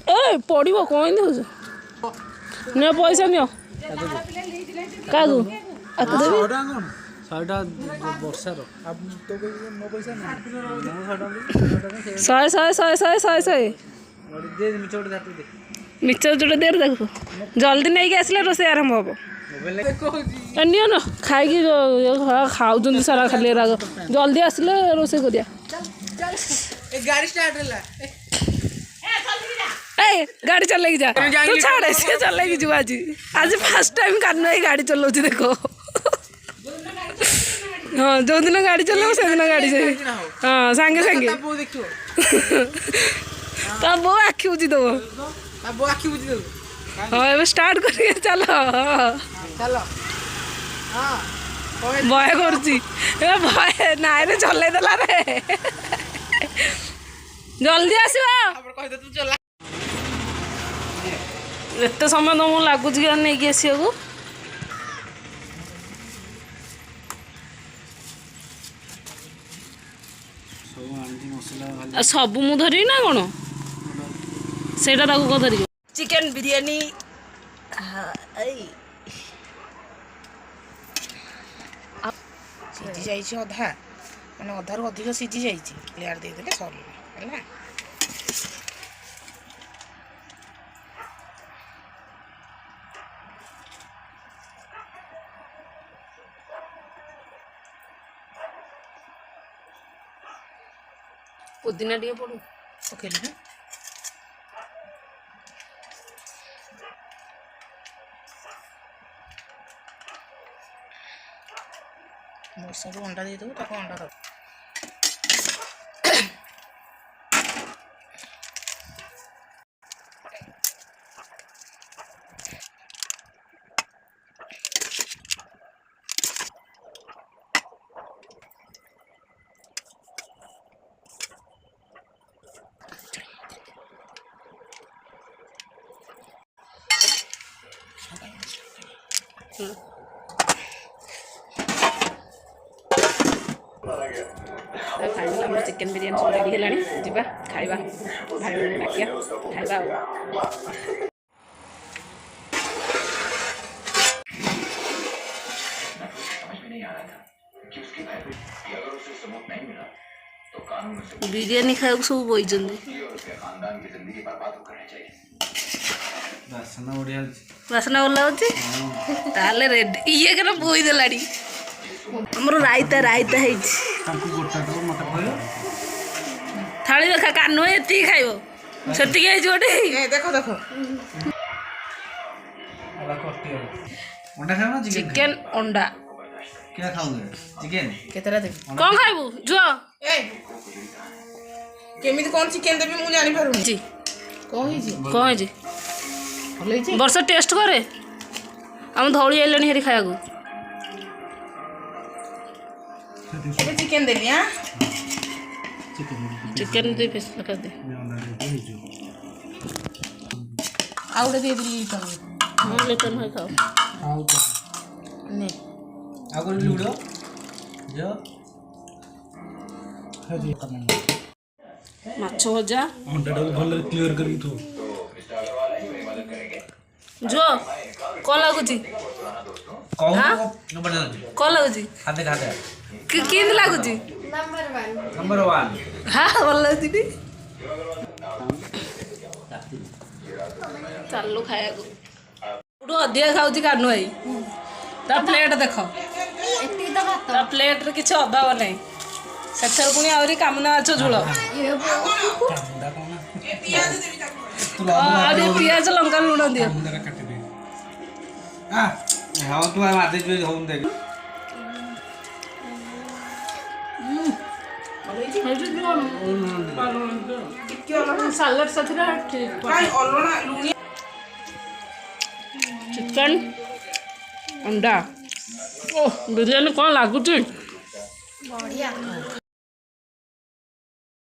ए पड़ो कौन दे नियो पैसा नियो क्या आकु देवी शहे शहे शहे शहे शहे शहे मिक्सचर जोड़े दे देखो जल्दी नहीं कि आसले रोसे आरंभ हम नियो न खाई खाऊ सारा खाली राग जल्दी आसले रोसे करिया गाड़ी स्टार्ट होला ए गाड़ी चलेगी जा तू छाड़ से चलेगी जो आज आज फर्स्ट टाइम कान्नु ए गाड़ी चलाउछि देखो हाँ जो दिन गाड़ी चलो से दिन गाड़ी से हाँ सांगे सांगे ता बो आखि बुझी दो हाँ ए स्टार्ट करिए चलो चलो हां भय करछि ए भय नाइ रे चले देला रे जल्दी आसीबा कहि दे तू चला एते समय तुमको लगुच नहीं कि आसिया सब मु धरी ना कौन से धर चिकन बिरयानी सीझी जाइए अधा मैंने अधार अधिक सीझी जाइए लेयर देदेले सरला है पुदीना टे पड़ू पकड़े मसा को अंडा दे दो ताको अंडा दो चिकेन बिरयानी सब रेडी है जीवा खाइबा भाई मैंने डाकिया खाइबा बिरयानी खाया सब बोई बासना बोला ताले रेडी ये क्या बोई देलाड़ी हमर रायता रायता है थाली देखा कान एति खाइब से गोटे देखो देखो चिकेन अंडा क्या खाओगे चिकन केतरा देबी कौन खाइबू जुआ ए केमिति कौन चिकन देबी मु जानि पारुनी जी कौन है जी वर्ष टेस्ट करे हम धौली आइले हेरी खाया चिकन देली हां चिकन दे पीस लगा दे आउडे दे दिली तुम हां लेतन है खाओ खाओ तो ने आगो लूडो जो हदी कमेंट माछ भजा अंडा भल क्लियर करी तो जो कौन लगुची कौन लगुची खाते खाते किंद लगुची नंबर 1 हाँ भल लगुची चलो खाया को अधिका खाऊँ कानू भाई ता प्लेट देख ता प्लेट रे किसी अभाव नहीं से पुणी आहरी कामना माछ झोल पियाज लंका लुण दियो हाँ तू आधे जो होम देख सालाड साथी चिकन अंडा ओ बिरयानी कौन लगुच बढ़िया।